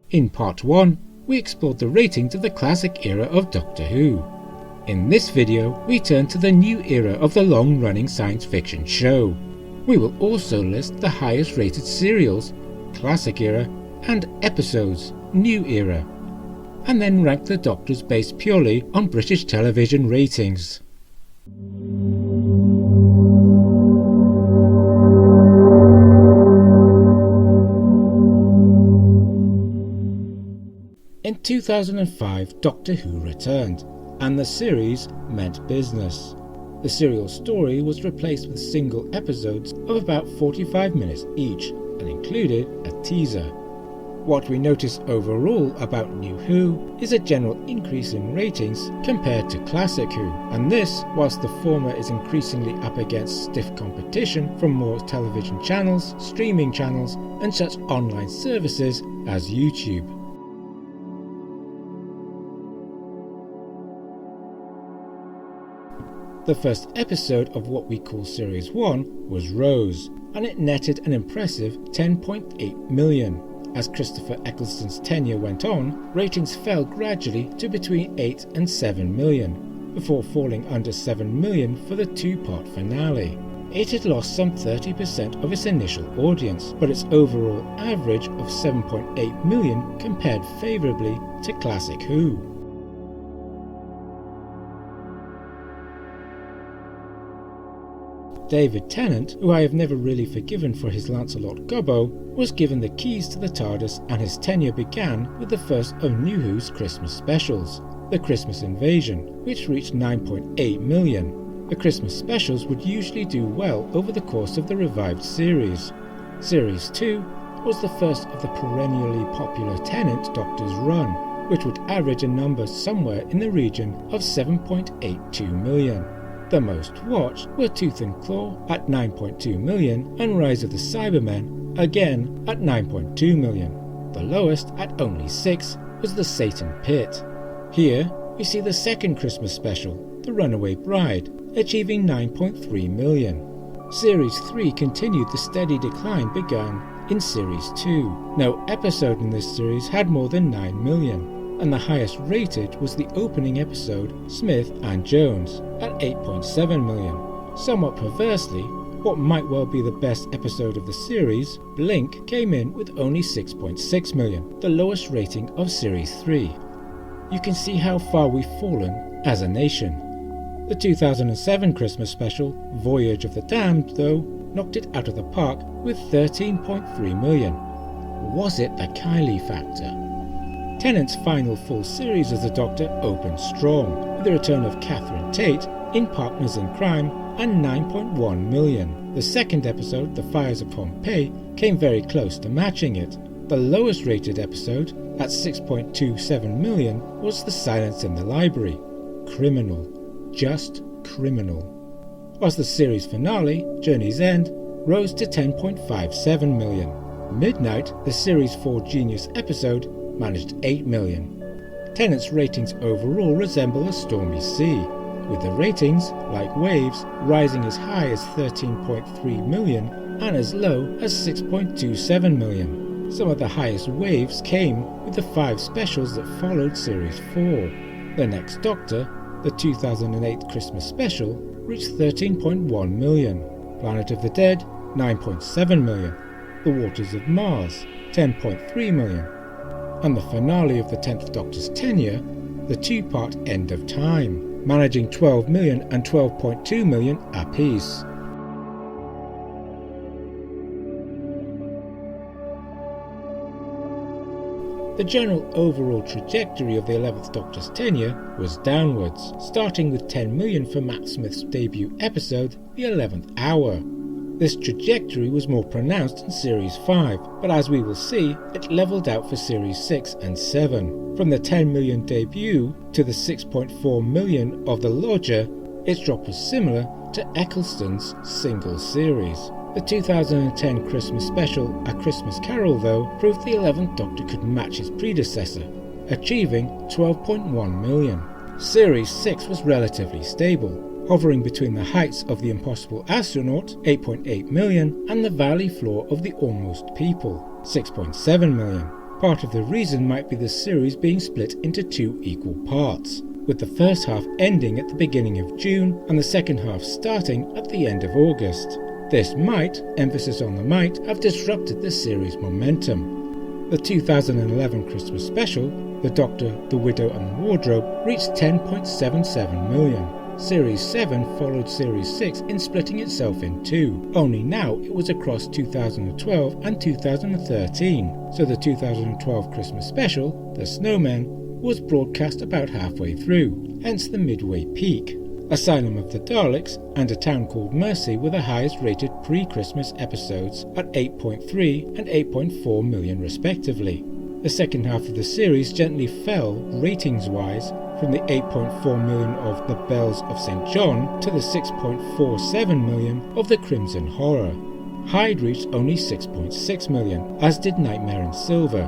In Part 1, we explored the ratings of the classic era of Doctor Who. In this video, we turn to the new era of the long-running science fiction show. We will also list the highest rated serials, classic era, and episodes, new era, and then rank the Doctors based purely on British television ratings. In 2005, Doctor Who returned, and the series meant business. The serial story was replaced with single episodes of about 45 minutes each, and included a teaser. What we notice overall about New Who is a general increase in ratings compared to Classic Who, and this whilst the former is increasingly up against stiff competition from more television channels, streaming channels, and such online services as YouTube. The first episode of what we call Series 1 was Rose, and it netted an impressive 10.8 million. As Christopher Eccleston's tenure went on, ratings fell gradually to between 8 and 7 million, before falling under 7 million for the two-part finale. It had lost some 30% of its initial audience, but its overall average of 7.8 million compared favourably to Classic Who. David Tennant, who I have never really forgiven for his Lancelot Gobbo, was given the keys to the TARDIS, and his tenure began with the first of New Who's Christmas specials, The Christmas Invasion, which reached 9.8 million. The Christmas specials would usually do well over the course of the revived series. Series 2 was the first of the perennially popular Tennant Doctors run, which would average a number somewhere in the region of 7.82 million. The most watched were Tooth and Claw at 9.2 million and Rise of the Cybermen again at 9.2 million. The lowest at only 6 was The Satan Pit. Here we see the second Christmas special, The Runaway Bride, achieving 9.3 million. Series 3 continued the steady decline begun in Series 2. No episode in this series had more than 9 million. And the highest rated was the opening episode, Smith and Jones, at 8.7 million. Somewhat perversely, what might well be the best episode of the series, Blink, came in with only 6.6 million, the lowest rating of Series 3. You can see how far we've fallen as a nation. The 2007 Christmas special, Voyage of the Damned, though, knocked it out of the park with 13.3 million. Was it the Kylie factor? Tennant's final full series as the Doctor opened strong, with the return of Catherine Tate in Partners in Crime and 9.1 million. The second episode, The Fires of Pompeii, came very close to matching it. The lowest rated episode, at 6.27 million, was The Silence in the Library. Criminal. Just criminal. Whilst the series finale, Journey's End, rose to 10.57 million. Midnight, the Series 4 Genius episode, managed 8 million. Tennant's ratings overall resemble a stormy sea, with the ratings, like waves, rising as high as 13.3 million and as low as 6.27 million. Some of the highest waves came with the 5 specials that followed Series 4. The Next Doctor, the 2008 Christmas special, reached 13.1 million. Planet of the Dead, 9.7 million. The Waters of Mars, 10.3 million. And the finale of the 10th Doctor's tenure, the two-part End of Time, managing 12 million and 12.2 million apiece. The general overall trajectory of the 11th Doctor's tenure was downwards, starting with 10 million for Matt Smith's debut episode, The 11th Hour. This trajectory was more pronounced in Series 5, but as we will see, it levelled out for Series 6 and 7. From the 10 million debut to the 6.4 million of The Lodger, its drop was similar to Eccleston's single series. The 2010 Christmas special, A Christmas Carol, though, proved the 11th Doctor could match his predecessor, achieving 12.1 million. Series 6 was relatively stable, hovering between the heights of The Impossible Astronaut, 8.8 million, and the valley floor of The Almost People, 6.7 million. Part of the reason might be the series being split into 2 equal parts, with the first half ending at the beginning of June and the second half starting at the end of August. This might, emphasis on the might, have disrupted the series' momentum. The 2011 Christmas special, The Doctor, the Widow and the Wardrobe, reached 10.77 million. Series 7 followed Series 6 in splitting itself in 2, only now it was across 2012 and 2013, so the 2012 Christmas special, The Snowman, was broadcast about halfway through, hence the midway peak. Asylum of the Daleks and A Town Called Mercy were the highest rated pre-Christmas episodes at 8.3 and 8.4 million respectively. The second half of the series gently fell, ratings-wise, from the 8.4 million of The Bells of St. John to the 6.47 million of The Crimson Horror. Hyde reached only 6.6 million, as did Nightmare in Silver.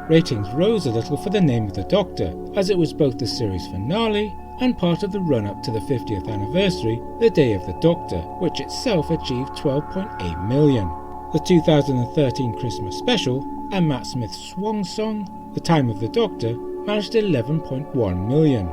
Ratings rose a little for The Name of the Doctor, as it was both the series finale and part of the run-up to the 50th anniversary, The Day of the Doctor, which itself achieved 12.8 million. The 2013 Christmas special and Matt Smith's swan song, The Time of the Doctor, managed 11.1 million.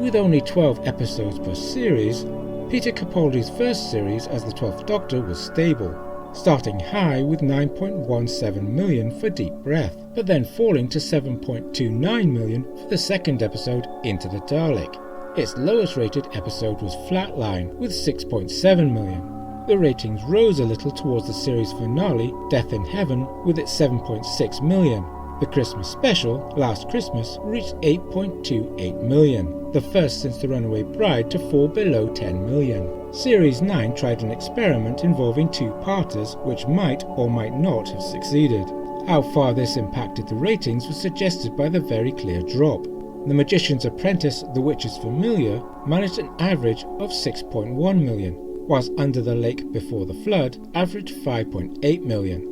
With only 12 episodes per series, Peter Capaldi's first series as the 12th Doctor was stable, starting high with 9.17 million for Deep Breath, but then falling to 7.29 million for the second episode, Into the Dalek. Its lowest rated episode was Flatline with 6.7 million. The ratings rose a little towards the series finale, Death in Heaven, with its 7.6 million. The Christmas special, Last Christmas, reached 8.28 million, the first since The Runaway Bride to fall below 10 million. Series 9 tried an experiment involving 2-parters which might or might not have succeeded. How far this impacted the ratings was suggested by the very clear drop. The Magician's Apprentice, The Witch's Familiar, managed an average of 6.1 million, whilst Under the Lake Before the Flood averaged 5.8 million.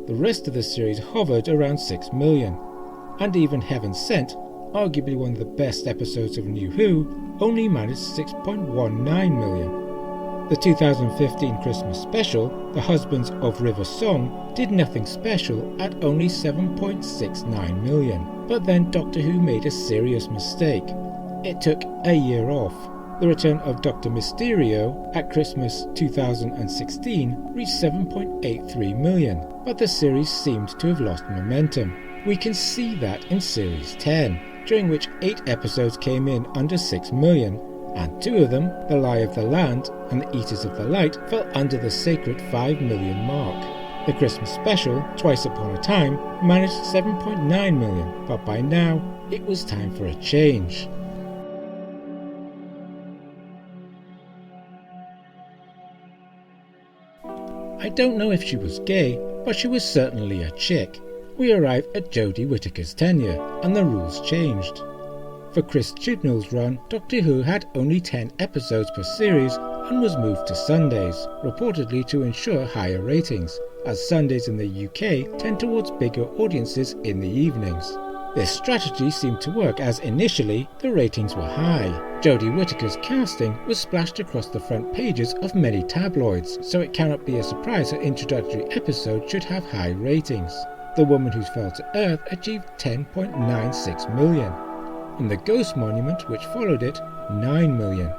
The rest of the series hovered around 6 million, and even Heaven Sent, arguably one of the best episodes of New Who, only managed 6.19 million. The 2015 Christmas special, The Husbands of River Song, did nothing special at only 7.69 million. But then Doctor Who made a serious mistake. It took a year off. The return of Dr. Mysterio at Christmas 2016 reached 7.83 million, but the series seemed to have lost momentum. We can see that in Series 10, during which 8 episodes came in under 6 million, and 2 of them, The Lie of the Land and The Eaters of the Light, fell under the sacred 5 million mark. The Christmas special, Twice Upon a Time, managed 7.9 million, but by now it was time for a change. I don't know if she was gay, but she was certainly a chick. We arrive at Jodie Whittaker's tenure, and the rules changed. For Chris Chibnall's run, Doctor Who had only 10 episodes per series and was moved to Sundays, reportedly to ensure higher ratings, as Sundays in the UK tend towards bigger audiences in the evenings. This strategy seemed to work as initially the ratings were high. Jodie Whittaker's casting was splashed across the front pages of many tabloids, so it cannot be a surprise her introductory episode should have high ratings. The Woman Who Fell to Earth achieved 10.96 million. In The Ghost Monument, which followed it, 9 million.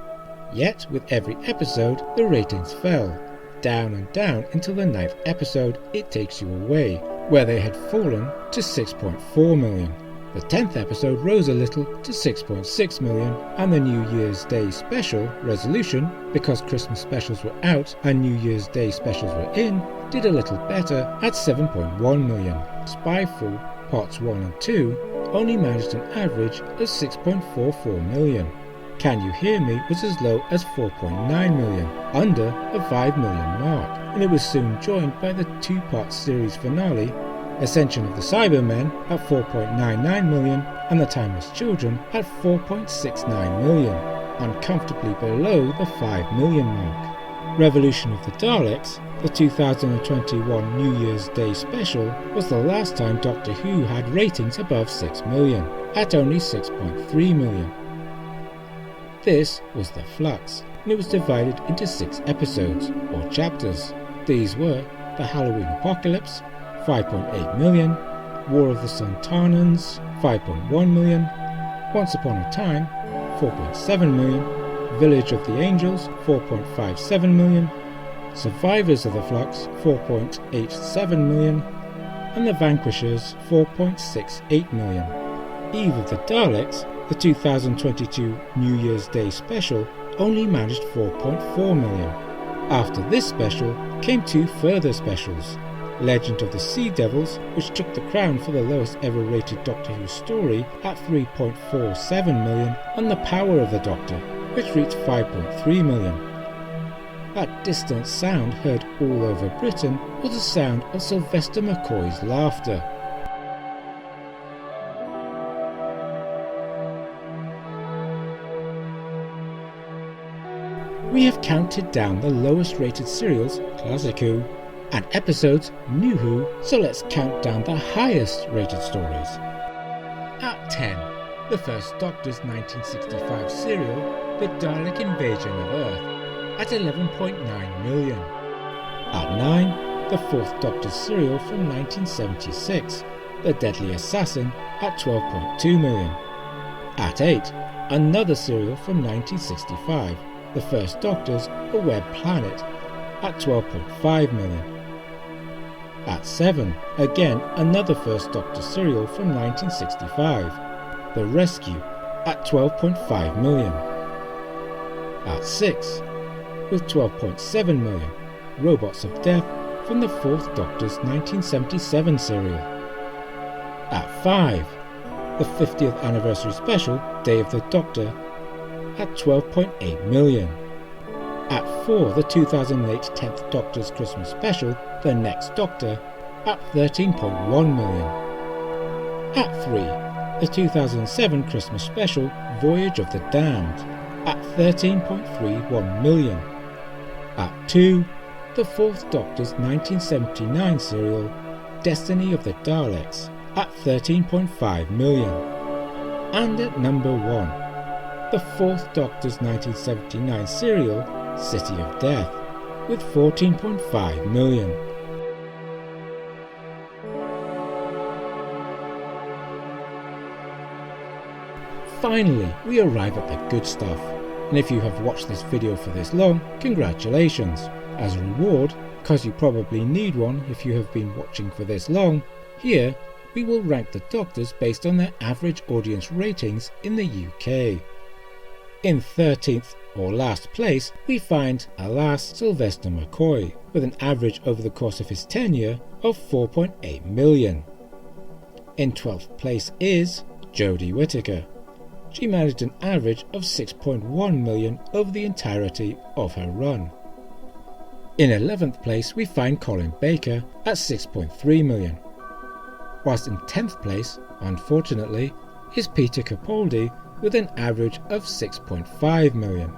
Yet, with every episode, the ratings fell, down and down until the 9th episode, It Takes You Away, where they had fallen to 6.4 million. The 10th episode rose a little to 6.6 million, and the New Year's Day special, Resolution, because Christmas specials were out and New Year's Day specials were in, did a little better at 7.1 million. Spyfall, Parts 1 and 2, only managed an average of 6.44 million. Can You Hear Me was as low as 4.9 million, under a 5 million mark, and it was soon joined by the 2-part series finale, Ascension of the Cybermen at 4.99 million, and The Timeless Children at 4.69 million, uncomfortably below the 5 million mark. Revolution of the Daleks, the 2021 New Year's Day special, was the last time Doctor Who had ratings above 6 million, at only 6.3 million. This was The Flux. and it was divided into 6 episodes, or chapters. These were The Halloween Apocalypse, 5.8 million, War of the Sontarans, 5.1 million, Once Upon a Time, 4.7 million, Village of the Angels, 4.57 million, Survivors of the Flux, 4.87 million, and The Vanquishers, 4.68 million. Eve of the Daleks, the 2022 New Year's Day special, only managed 4.4 million. After this special came 2 further specials, Legend of the Sea Devils, which took the crown for the lowest ever rated Doctor Who story at 3.47 million, and The Power of the Doctor, which reached 5.3 million. That distant sound heard all over Britain was the sound of Sylvester McCoy's laughter. We have counted down the lowest rated serials, Classic Who, and episodes, New Who, so let's count down the highest rated stories. At 10, the first Doctor's 1965 serial, The Dalek Invasion of Earth, at 11.9 million. At 9, the fourth Doctor's serial from 1976, The Deadly Assassin, at 12.2 million. At 8, another serial from 1965, The First Doctor's The Web Planet, at 12.5 million. At 7, again another First Doctor serial from 1965, The Rescue, at 12.5 million. At 6, with 12.7 million, Robots of Death from the Fourth Doctor's 1977 serial. At 5, the 50th anniversary special, Day of the Doctor, at 12.8 million. At 4, the 2008 10th Doctor's Christmas special, The Next Doctor, at 13.1 million. At 3, the 2007 Christmas special, Voyage of the Damned, at 13.31 million. At 2, the 4th Doctor's 1979 serial, Destiny of the Daleks, at 13.5 million. And at number 1, the 4th Doctor's 1979 serial, City of Death, with 14.5 million. Finally, we arrive at the good stuff, and if you have watched this video for this long, congratulations. As a reward, because you probably need one if you have been watching for this long, here we will rank the Doctors based on their average audience ratings in the UK. In 13th or last place, we find, alas, Sylvester McCoy, with an average over the course of his tenure of 4.8 million. In 12th place is Jodie Whittaker. She managed an average of 6.1 million over the entirety of her run. In 11th place, we find Colin Baker at 6.3 million. Whilst in 10th place, unfortunately, is Peter Capaldi with an average of 6.5 million.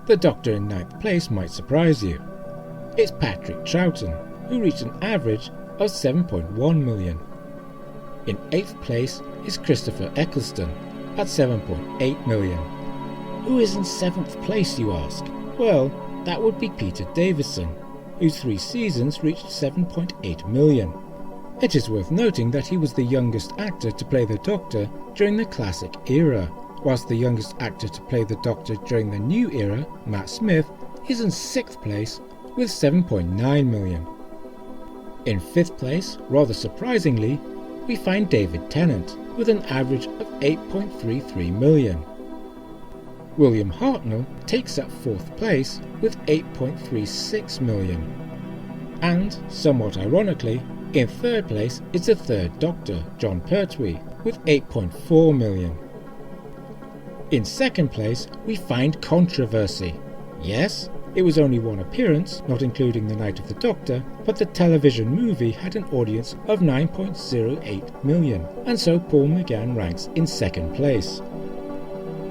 The Doctor in 9th place might surprise you. It's Patrick Troughton, who reached an average of 7.1 million. In 8th place is Christopher Eccleston at 7.8 million. Who is in 7th place, you ask? Well, that would be Peter Davison, whose 3 seasons reached 7.8 million. It is worth noting that he was the youngest actor to play the Doctor during the classic era, whilst the youngest actor to play the Doctor during the new era, Matt Smith, is in 6th place with 7.9 million. In 5th place, rather surprisingly, we find David Tennant with an average of 8.33 million. William Hartnell takes up 4th place with 8.36 million. And, somewhat ironically, in 3rd place is the 3rd Doctor, Jon Pertwee, with 8.4 million. In 2nd place, we find controversy. Yes, it was only 1 appearance, not including The Night of the Doctor, but the television movie had an audience of 9.08 million, and so Paul McGann ranks in 2nd place.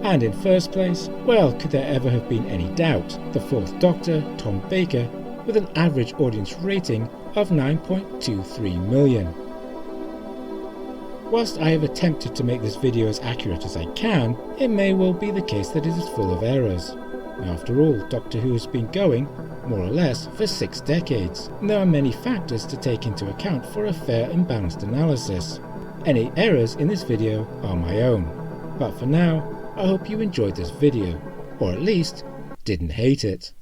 And in 1st place, well, could there ever have been any doubt, the 4th Doctor, Tom Baker, with an average audience rating of 9.23 million. Whilst I have attempted to make this video as accurate as I can, it may well be the case that it is full of errors. After all, Doctor Who has been going, more or less, for 6 decades, and there are many factors to take into account for a fair and balanced analysis. Any errors in this video are my own. But for now, I hope you enjoyed this video, or at least didn't hate it.